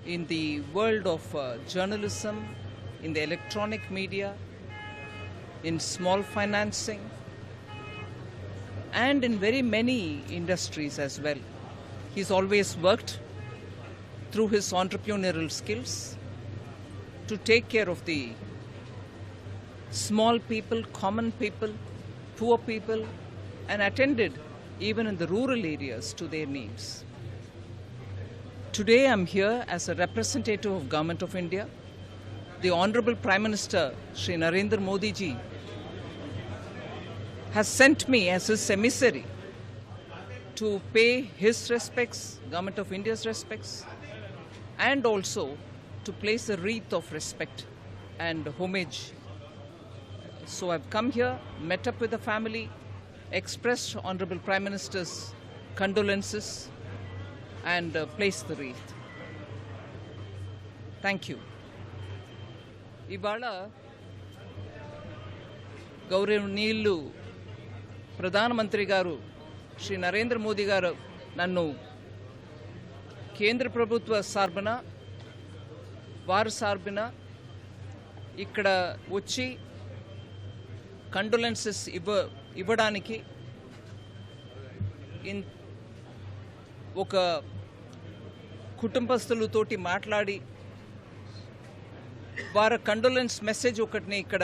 in the world of journalism, in the electronic media, in small financing, and in very many industries as well. He's always worked through his entrepreneurial skills to take care of the small people, common people, poor people, and attended even in the rural areas to their needs. Today I'm here as a representative of Government of India. The Honorable Prime Minister Shri Narendra Modi ji has sent me as his emissary to pay his respects, Government of India's respects, and also to place a wreath of respect and homage. So I've come here, met up with the family, expressed Honorable Prime Minister's condolences, and placed the wreath. Thank you. ఇవాళ గౌరవనీయులు ప్రధానమంత్రి గారు శ్రీ నరేంద్ర మోదీ గారు నన్ను కేంద్ర ప్రభుత్వ సార్బన వారి సార్బన ఇక్కడ వచ్చి కండోలెన్సెస్ ఇవ్వడానికి ఒక కుటుంబస్తులతోటి మాట్లాడి వారి కండోలెన్స్ మెసేజ్ ఒకటిని ఇక్కడ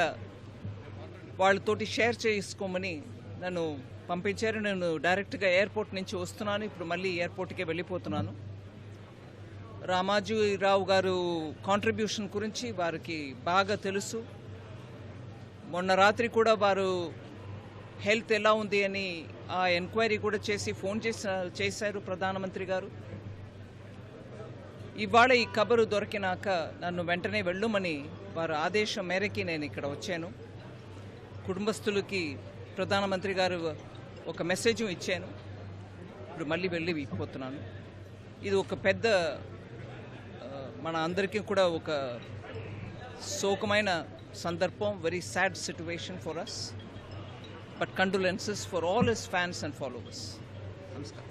వాళ్ళతోటి షేర్ చేసుకోమని నన్ను పంపించారు. నేను డైరెక్ట్గా ఎయిర్పోర్ట్ నుంచి వస్తున్నాను. ఇప్పుడు మళ్ళీ ఎయిర్పోర్ట్కే వెళ్ళిపోతున్నాను. రామాజీరావు గారు కాంట్రిబ్యూషన్ గురించి వారికి బాగా తెలుసు. మొన్న రాత్రి కూడా వారు హెల్త్ ఎలా ఉంది అని ఆ ఎంక్వైరీ కూడా చేసి ఫోన్ చేశారు ప్రధానమంత్రి గారు. ఇవాళ ఈ కబరు దొరికినాక నన్ను వెంటనే వెళ్ళమని వారి ఆదేశం మేరకి నేను ఇక్కడ వచ్చాను. కుటుంబస్తులకి ప్రధానమంత్రి గారు ఒక మెసేజ్ ఇచ్చాను. ఇప్పుడు మళ్ళీ వెళ్ళిపోతున్నాను. ఇది ఒక పెద్ద మన అందరికీ కూడా ఒక శోకమైన సందర్భం, very sad situation for us, but condolences for all his fans and followers. నమస్కారం.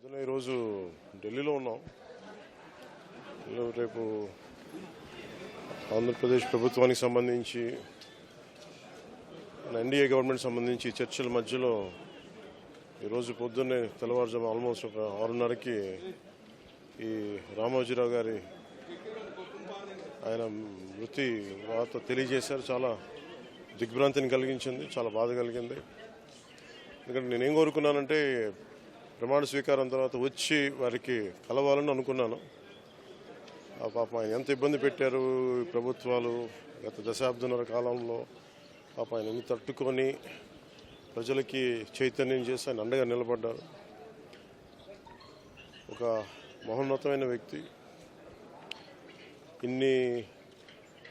పొద్దున ఈరోజు ఢిల్లీలో ఉన్నాం. రేపు ఆంధ్రప్రదేశ్ ప్రభుత్వానికి సంబంధించి ఎన్డీఏ గవర్నమెంట్ సంబంధించి చర్చల మధ్యలో ఈరోజు పొద్దున్నే తెల్లవారుజాము ఆల్మోస్ట్ ఒక 6:30కి ఈ రామోజీరావు గారి ఆయన మృతి వార్త తెలియజేశారు. చాలా దిగ్భ్రాంతిని కలిగించింది, చాలా బాధ కలిగింది. ఎందుకంటే నేనేం కోరుకున్నానంటే ప్రమాణ స్వీకారం తర్వాత వచ్చి వారికి కలవాలని అనుకున్నాను. ఆ పాపం ఆయన ఎంత ఇబ్బంది పెట్టారు ప్రభుత్వాలు గత దశాబ్దన్నర కాలంలో. పాపం ఆయన ఎన్ని తట్టుకొని ప్రజలకి చైతన్యం చేసి ఆయన అండగా నిలబడ్డారు. ఒక మహోన్నతమైన వ్యక్తి.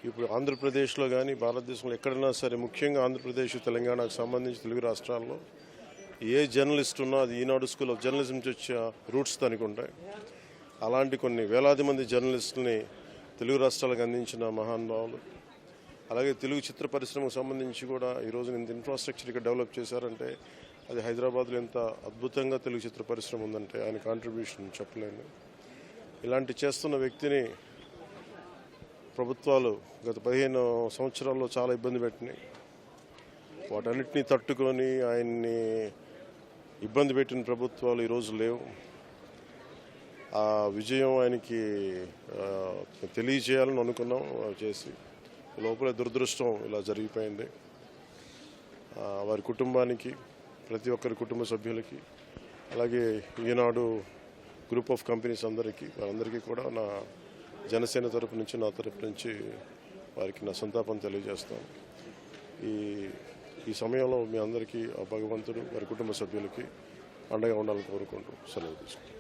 ఇప్పుడు ఆంధ్రప్రదేశ్లో కానీ భారతదేశంలో ఎక్కడైనా సరే, ముఖ్యంగా ఆంధ్రప్రదేశ్ తెలంగాణకు సంబంధించి తెలుగు రాష్ట్రాల్లో ఏ జర్నలిస్ట్ ఉన్నా అది ఈనాడు స్కూల్ ఆఫ్ జర్నలిజం నుంచి వచ్చే రూట్స్ దానికి ఉంటాయి. అలాంటి కొన్ని వేలాది మంది జర్నలిస్టులని తెలుగు రాష్ట్రాలకు అందించిన మహానుభావులు. అలాగే తెలుగు చిత్ర పరిశ్రమకు సంబంధించి కూడా ఈరోజు ఇంత ఇన్ఫ్రాస్ట్రక్చర్ ఇక్కడ డెవలప్ చేశారంటే అది హైదరాబాద్లో ఎంత అద్భుతంగా తెలుగు చిత్ర పరిశ్రమ ఉందంటే ఆయన కాంట్రిబ్యూషన్ చెప్పలేను. ఇలాంటి చేస్తున్న వ్యక్తిని ప్రభుత్వాలు గత 15 సంవత్సరాల్లో చాలా ఇబ్బంది పెట్టినాయి. వాటన్నిటినీ తట్టుకొని ఆయన్ని ఇబ్బంది పెట్టిన ప్రభుత్వాలు ఈరోజు లేవు. ఆ విజయం ఆయనకి తెలియజేయాలని అనుకున్నాం, చేసి లోపల దురదృష్టం ఇలా జరిగిపోయింది. వారి కుటుంబానికి, ప్రతి ఒక్కరి కుటుంబ సభ్యులకి, అలాగే ఈనాడు గ్రూప్ ఆఫ్ కంపెనీస్ వారందరికీ కూడా నా జనసేన తరపు నుంచి, నా తరపు నుంచి వారికి నా సంతాపం తెలియజేస్తాను. ఈ సమయంలో మీ అందరికీ ఆ భగవంతుడు వారి కుటుంబ సభ్యులకి అండగా ఉండాలని కోరుకుంటూ సెలవు తీసుకుంటాను.